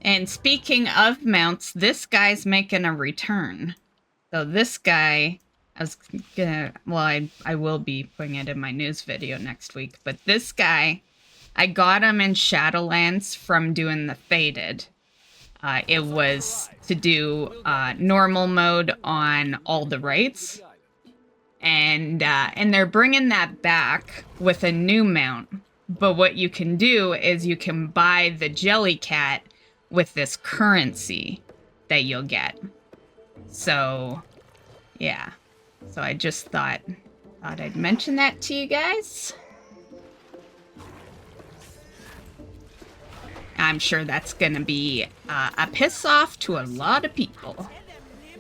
And speaking of mounts, this guy's making a return. So this guy, I was gonna, well, I will be putting it in my news video next week, but this guy, I got him in Shadowlands from doing the Faded. It was to do normal mode on all the rights. And they're bringing that back with a new mount. But what you can do is you can buy the Jellycat with this currency that you'll get. So, yeah. So I just thought I'd mention that to you guys. I'm sure that's gonna be a piss off to a lot of people.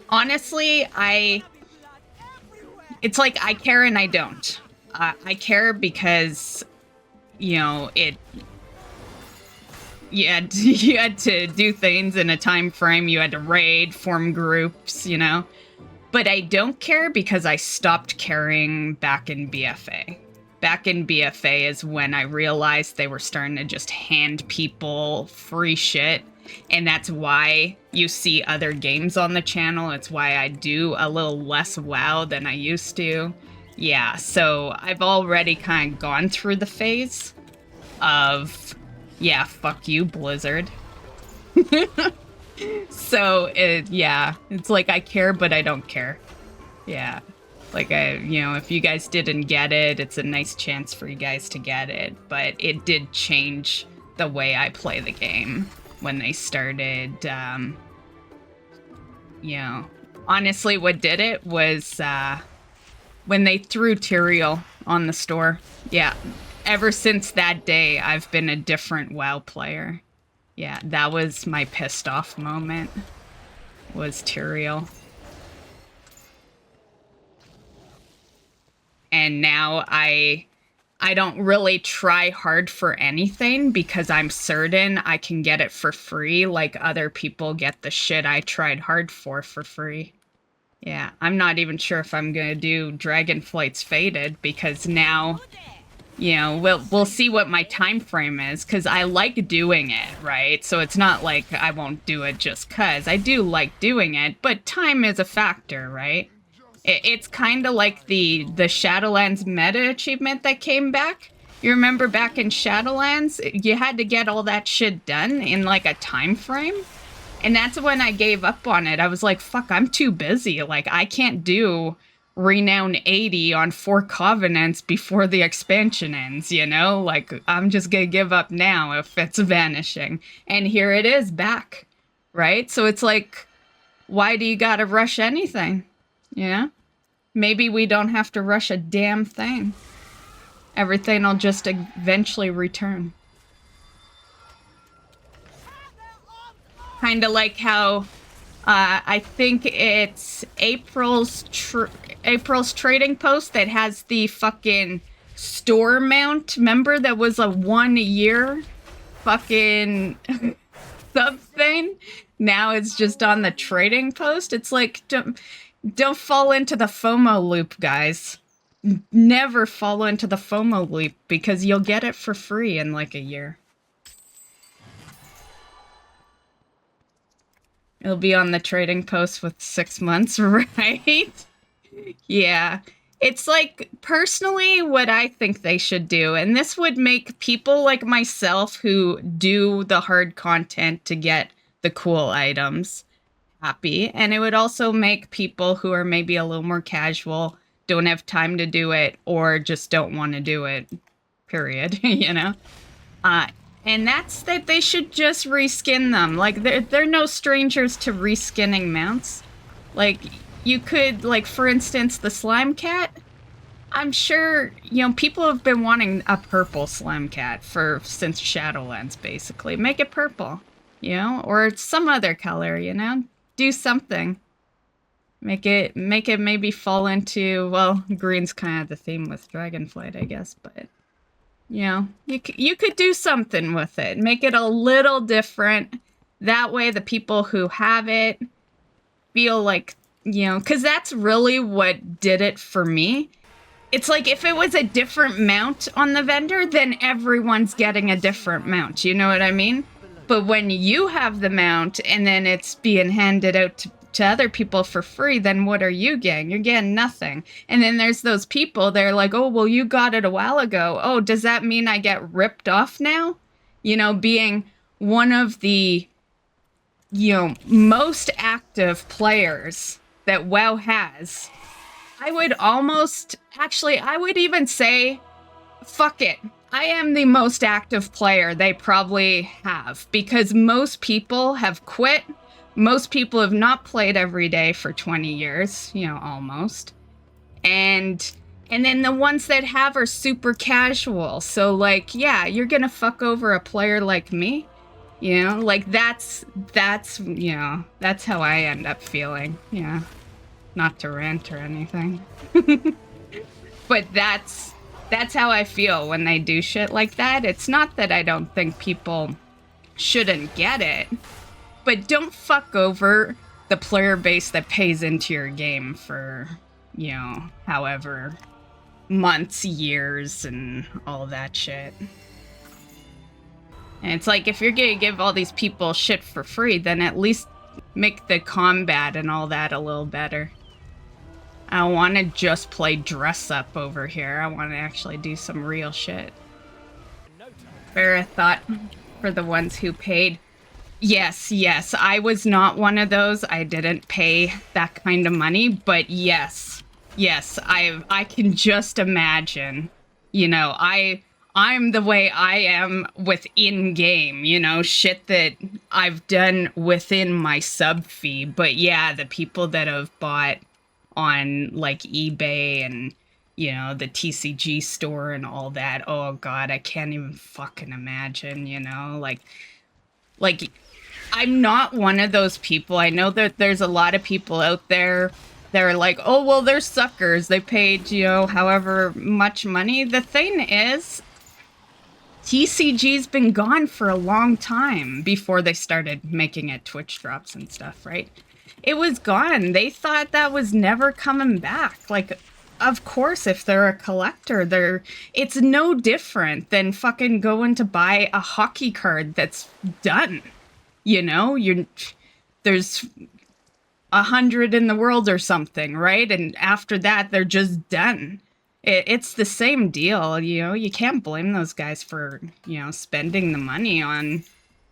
Honestly, it's like I care and I don't. I care because, you know, you had to do things in a time frame. You had to raid, form groups, you know. But I don't care because I stopped caring back in BFA. Back in BFA is when I realized they were starting to just hand people free shit. And that's why you see other games on the channel. It's why I do a little less WoW than I used to. Yeah, so I've already kind of gone through the phase of, yeah, fuck you, Blizzard. So, yeah, it's like I care, but I don't care. Yeah. Like, you know, if you guys didn't get it, it's a nice chance for you guys to get it. But it did change the way I play the game when they started, you know. Honestly, what did it was when they threw Tyrael on the store. Yeah, ever since that day, I've been a different WoW player. Yeah, that was my pissed off moment, was Tyrael. And now I don't really try hard for anything because I'm certain I can get it for free like other people get the shit I tried hard for free. Yeah, I'm not even sure if I'm gonna do Dragonflight's Faded because now, you know, we'll see what my time frame is because I like doing it, right? So it's not like I won't do it just cause. I do like doing it, but time is a factor, right? It's kind of like the Shadowlands meta achievement that came back. You remember back in Shadowlands, you had to get all that shit done in like a time frame? And that's when I gave up on it. I was like, fuck, I'm too busy. Like, I can't do Renown 80 on 4 Covenants before the expansion ends, you know? Like, I'm just gonna give up now if it's vanishing. And here it is back, right? So it's like, why do you gotta rush anything? Yeah? Maybe we don't have to rush a damn thing. Everything will just eventually return. Kind of like how I think it's April's trading post that has the fucking store mount. Remember that was a 1 year fucking sub thing? Now it's just on the trading post. It's like, don't fall into the FOMO loop, guys. Never fall into the FOMO loop because you'll get it for free in like a year. It'll be on the trading post with 6 months, right? Yeah. It's like, personally, what I think they should do, and this would make people like myself who do the hard content to get the cool items happy, and it would also make people who are maybe a little more casual, don't have time to do it, or just don't want to do it, period, you know? And that's that they should just reskin them. Like, they're no strangers to reskinning mounts. Like, you could, like, for instance, the Slime Cat. I'm sure, you know, people have been wanting a purple Slime Cat since Shadowlands, basically. Make it purple, you know? Or some other color, you know? Do something. Make it maybe fall into, well, green's kind of the theme with Dragonflight, I guess, but... You know, you could do something with it. Make it a little different. That way the people who have it feel like, you know, because that's really what did it for me. It's like if it was a different mount on the vendor, then everyone's getting a different mount. You know what I mean? But when you have the mount and then it's being handed out to other people for free, then what are you getting? You're getting nothing. And then there's those people, they're like, oh, well, you got it a while ago. Oh, does that mean I get ripped off now? You know, being one of the, you know, most active players that WoW has, I would almost, actually, I would even say, fuck it. I am the most active player they probably have, because most people have quit. Most people have not played every day for 20 years, you know, almost. And then the ones that have are super casual. So like, yeah, you're going to fuck over a player like me. You know, like that's, you know, that's how I end up feeling. Yeah. Not to rant or anything. But that's how I feel when they do shit like that. It's not that I don't think people shouldn't get it, but don't fuck over the player base that pays into your game for, you know, however months, years, and all that shit. And it's like, if you're gonna give all these people shit for free, then at least make the combat and all that a little better. I don't want to just play dress up over here. I want to actually do some real shit. Fair a thought for the ones who paid. Yes, I was not one of those. I didn't pay that kind of money, but yes, I can just imagine, you know, I'm the way I am with in-game, you know, shit that I've done within my sub fee. But yeah, the people that have bought on like eBay and, you know, the TCG store and all that. Oh God, I can't even fucking imagine, you know, like I'm not one of those people. I know that there's a lot of people out there that are like, oh, well, they're suckers. They paid, you know, however much money. The thing is, TCG's been gone for a long time before they started making it Twitch drops and stuff, right? It was gone. They thought that was never coming back. Like, of course, if they're a collector, it's no different than fucking going to buy a hockey card that's done. You know, there's 100 in the world or something, right? And after that, they're just done. It's the same deal, you know? You can't blame those guys for, you know, spending the money on,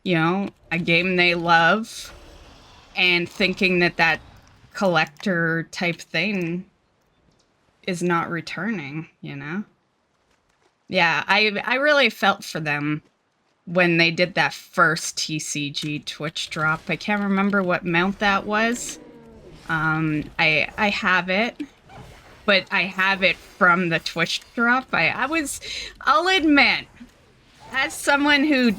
you know, a game they love and thinking that collector type thing is not returning, you know? Yeah, I really felt for them when they did that first TCG Twitch drop. I can't remember what mount that was. I have it, but I have it from the Twitch drop. I'll admit, as someone who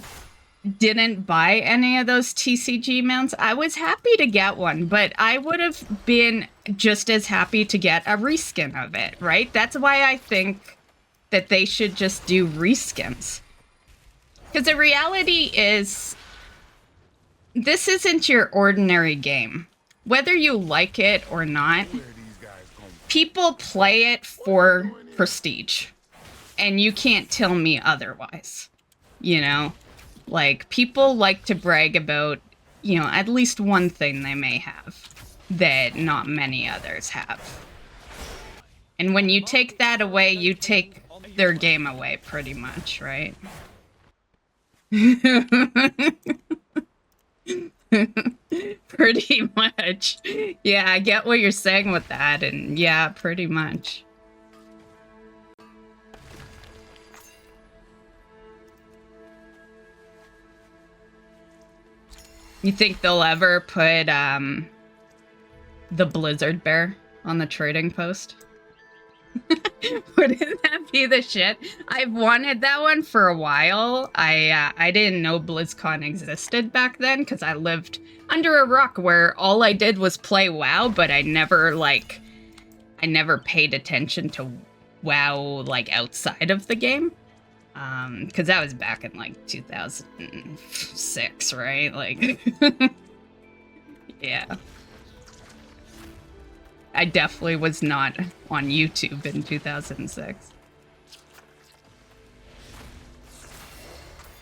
didn't buy any of those TCG mounts, I was happy to get one, but I would have been just as happy to get a reskin of it, right? That's why I think that they should just do reskins. Because the reality is, this isn't your ordinary game. Whether you like it or not, people play it for prestige. And you can't tell me otherwise, you know? Like, people like to brag about, you know, at least one thing they may have that not many others have. And when you take that away, you take their game away, pretty much, right? Pretty much. Yeah, I get what you're saying with that, and yeah, pretty much. You think they'll ever put the Blizzard Bear on the trading post? Wouldn't that be the shit? I've wanted that one for a while. I didn't know BlizzCon existed back then because I lived under a rock where all I did was play WoW, but I never paid attention to WoW like outside of the game. Because that was back in like 2006, right? Like, yeah. I definitely was not on YouTube in 2006.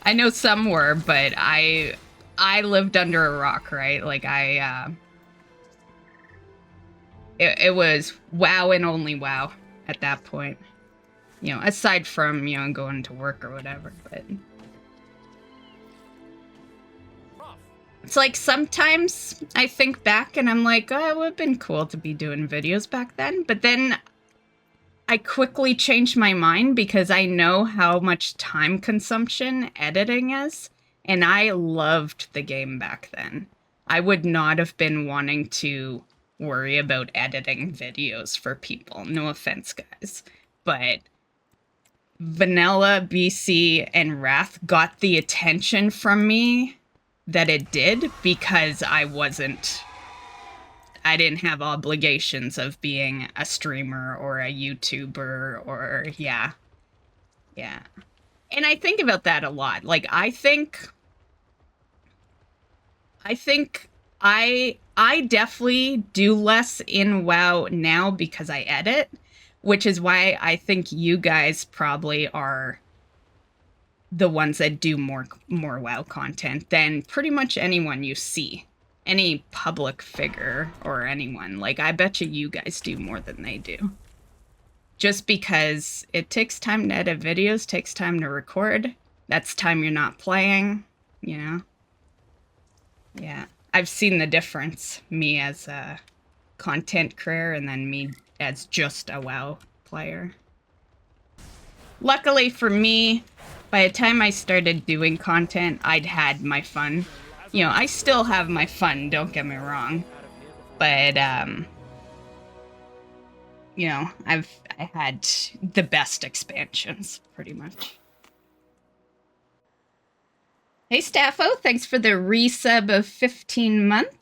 I know some were, but I I lived under a rock, right? Like it was WoW and only WoW at that point. You know, aside from, you know, going to work or whatever, but it's like sometimes I think back and I'm like, oh, it would have been cool to be doing videos back then. But then I quickly changed my mind because I know how much time consumption editing is. And I loved the game back then. I would not have been wanting to worry about editing videos for people. No offense, guys. But Vanilla, BC, and Wrath got the attention from me that it did because I didn't have obligations of being a streamer or a YouTuber or yeah. And I think about that a lot. Like I think I definitely do less in WoW now because I edit, which is why I think you guys probably are the ones that do more WoW content than pretty much anyone you see. Any public figure or anyone. Like, I bet you guys do more than they do. Just because it takes time to edit videos, takes time to record. That's time you're not playing, you know? Yeah. I've seen the difference, me as a content creator and then me as just a WoW player. Luckily for me, by the time I started doing content, I'd had my fun. You know, I still have my fun, don't get me wrong. But, you know, I had the best expansions, pretty much. Hey, Staffo, thanks for the resub of 15 months.